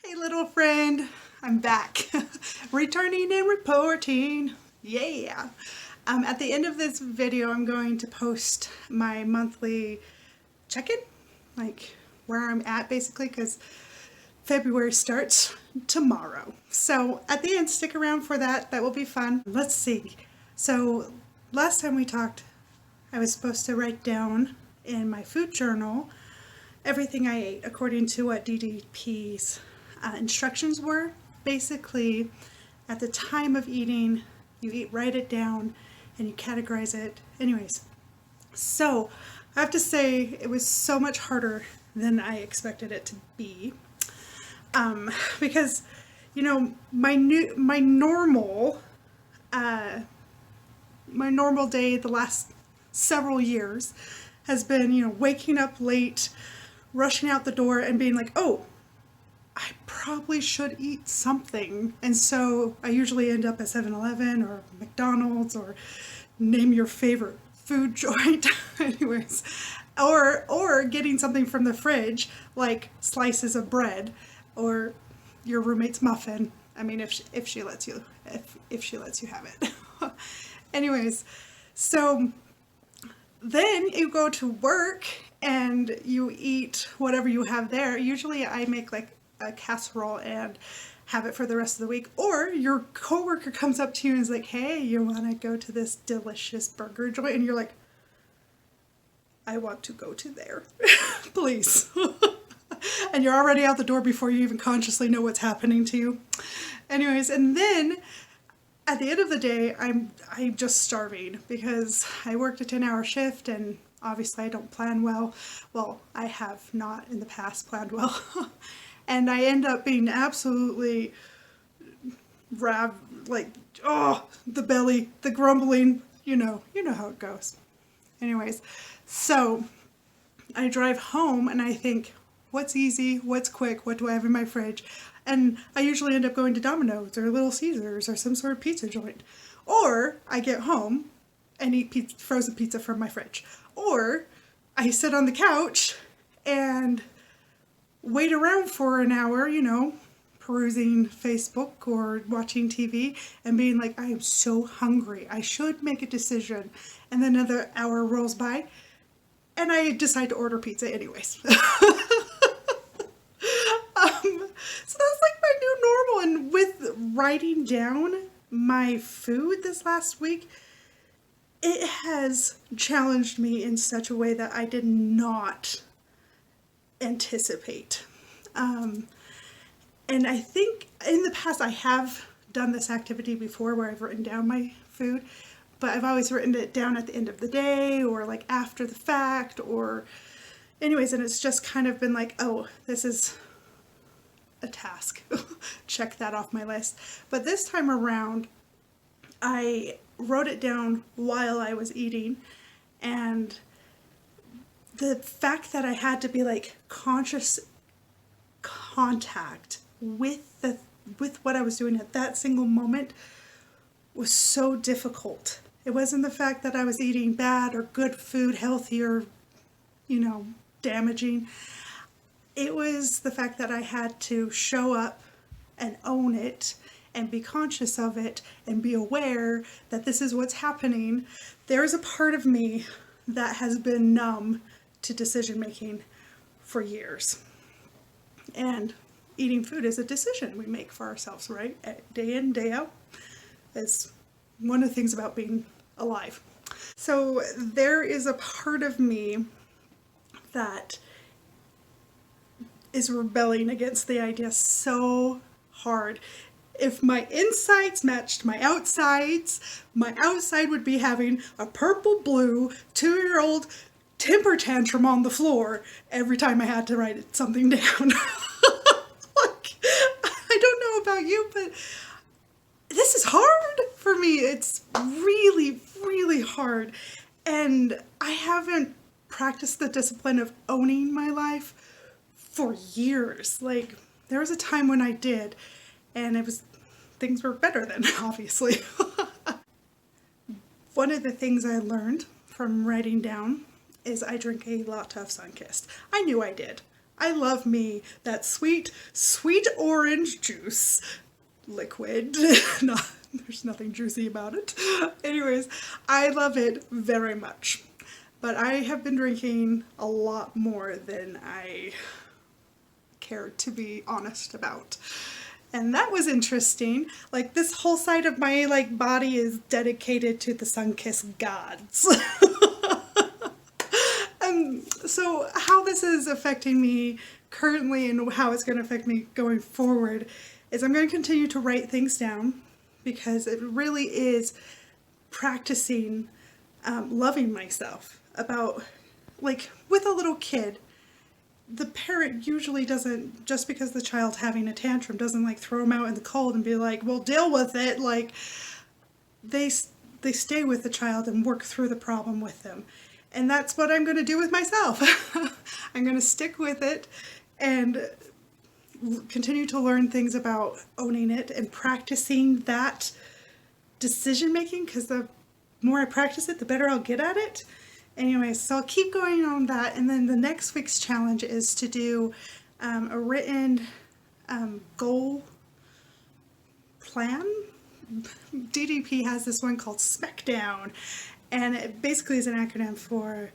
Hey little friend, I'm back. Returning and reporting. Yeah. At the end of this video, I'm going to post my monthly check-in, like where I'm at basically, because February starts tomorrow. So at the end, stick around for that. That will be fun. Let's see. So last time we talked, I was supposed to write down in my food journal everything I ate according to what DDP's instructions were. Basically, at the time of eating, you eat, write it down, and you categorize it. Anyways, so I have to say it was so much harder than I expected it to be, because my normal day the last several years has been waking up late, rushing out the door, and being like, oh, I probably should eat something. And so I usually end up at 7-Eleven or McDonald's or name your favorite food joint. Anyways, or getting something from the fridge like slices of bread or your roommate's muffin. I mean, if she lets you have it. Anyways, so then you go to work and you eat whatever you have there. Usually I make like a casserole and have it for the rest of the week. Or your coworker comes up to you and is like, hey, you want to go to this delicious burger joint? And you're like, I want to go to there. Please. And you're already out the door before you even consciously know what's happening to you. Anyways, and then at the end of the day, I'm just starving because I worked a 10-hour shift and obviously I don't plan well. Well, I have not in the past planned well. And I end up being absolutely like, oh, the belly, the grumbling, you know how it goes. Anyways, so I drive home and I think, what's easy, what's quick, what do I have in my fridge? And I usually end up going to Domino's or Little Caesars or some sort of pizza joint. Or I get home and eat frozen pizza from my fridge. Or I sit on the couch and wait around for an hour, perusing Facebook or watching TV and being like, I am so hungry. I should make a decision. And then another hour rolls by and I decide to order pizza anyways. So that's like my new normal. And with writing down my food this last week, it has challenged me in such a way that I did not anticipate. And I think in the past I have done this activity before where I've written down my food, but I've always written it down at the end of the day or like after the fact or anyways, and it's just kind of been like, oh, this is a task. Check that off my list. But this time around, I wrote it down while I was eating, and the fact that I had to be like conscious contact with what I was doing at that single moment was so difficult. It wasn't the fact that I was eating bad or good food, healthy or, damaging. It was the fact that I had to show up and own it and be conscious of it and be aware that this is what's happening. There is a part of me that has been numb to decision making for years. And eating food is a decision we make for ourselves, right? Day in, day out. It's one of the things about being alive. So there is a part of me that is rebelling against the idea so hard. If my insides matched my outside would be having a purple blue 2-year-old temper tantrum on the floor every time I had to write something down. Like, I don't know about you, but this is hard for me. It's really, really hard. And I haven't practiced the discipline of owning my life for years. Like, there was a time when I did, and things were better then, obviously. One of the things I learned from writing down is I drink a lot of Sunkist. I knew I did, I love me that sweet, sweet orange juice liquid. No, there's nothing juicy about it. Anyways, I love it very much. But I have been drinking a lot more than I care to be honest about. And that was interesting. Like, this whole side of my body is dedicated to the sun-kissed gods. So how this is affecting me currently and how it's going to affect me going forward is I'm going to continue to write things down, because it really is practicing loving myself. About, like, with a little kid, the parent usually doesn't, just because the child's having a tantrum, doesn't like throw them out in the cold and be like, well, deal with it. Like, they stay with the child and work through the problem with them. And that's what I'm going to do with myself. I'm going to stick with it and continue to learn things about owning it and practicing that decision making, because the more I practice it, the better I'll get at it. Anyway, so I'll keep going on that. And then the next week's challenge is to do a written goal plan. DDP has this one called SmackDown, and it basically is an acronym for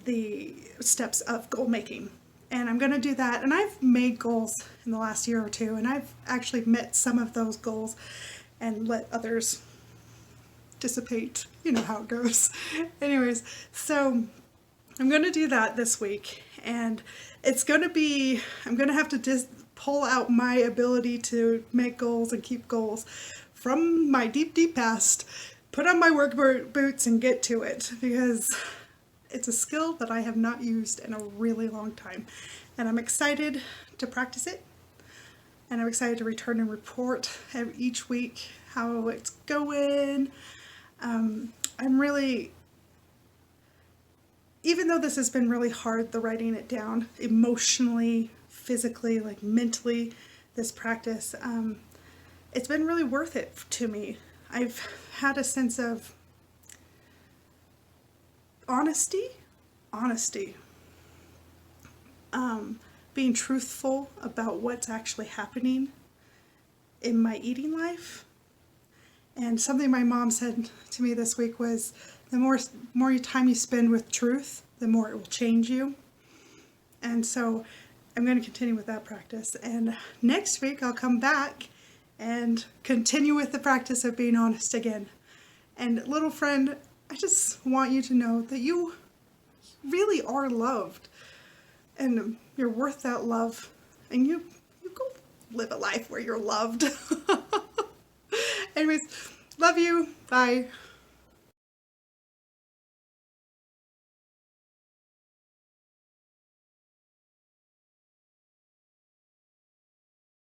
the steps of goal making. And I'm going to do that. And I've made goals in the last year or two, and I've actually met some of those goals and let others dissipate. You know how it goes. Anyways, so I'm going to do that this week, and it's going to be, I'm going to have to pull out my ability to make goals and keep goals from my deep, deep past, put on my work boots and get to it, because it's a skill that I have not used in a really long time. And I'm excited to practice it, and I'm excited to return and report each week how it's going. I'm really, even though this has been really hard, the writing it down, emotionally, physically, like mentally, this practice, it's been really worth it to me. I've had a sense of honesty, being truthful about what's actually happening in my eating life. And something my mom said to me this week was, the more time you spend with truth, the more it will change you. And so I'm going to continue with that practice. And next week I'll come back and continue with the practice of being honest again. And little friend, I just want you to know that you really are loved, and you're worth that love, and you go live a life where you're loved. Anyways, love you. Bye.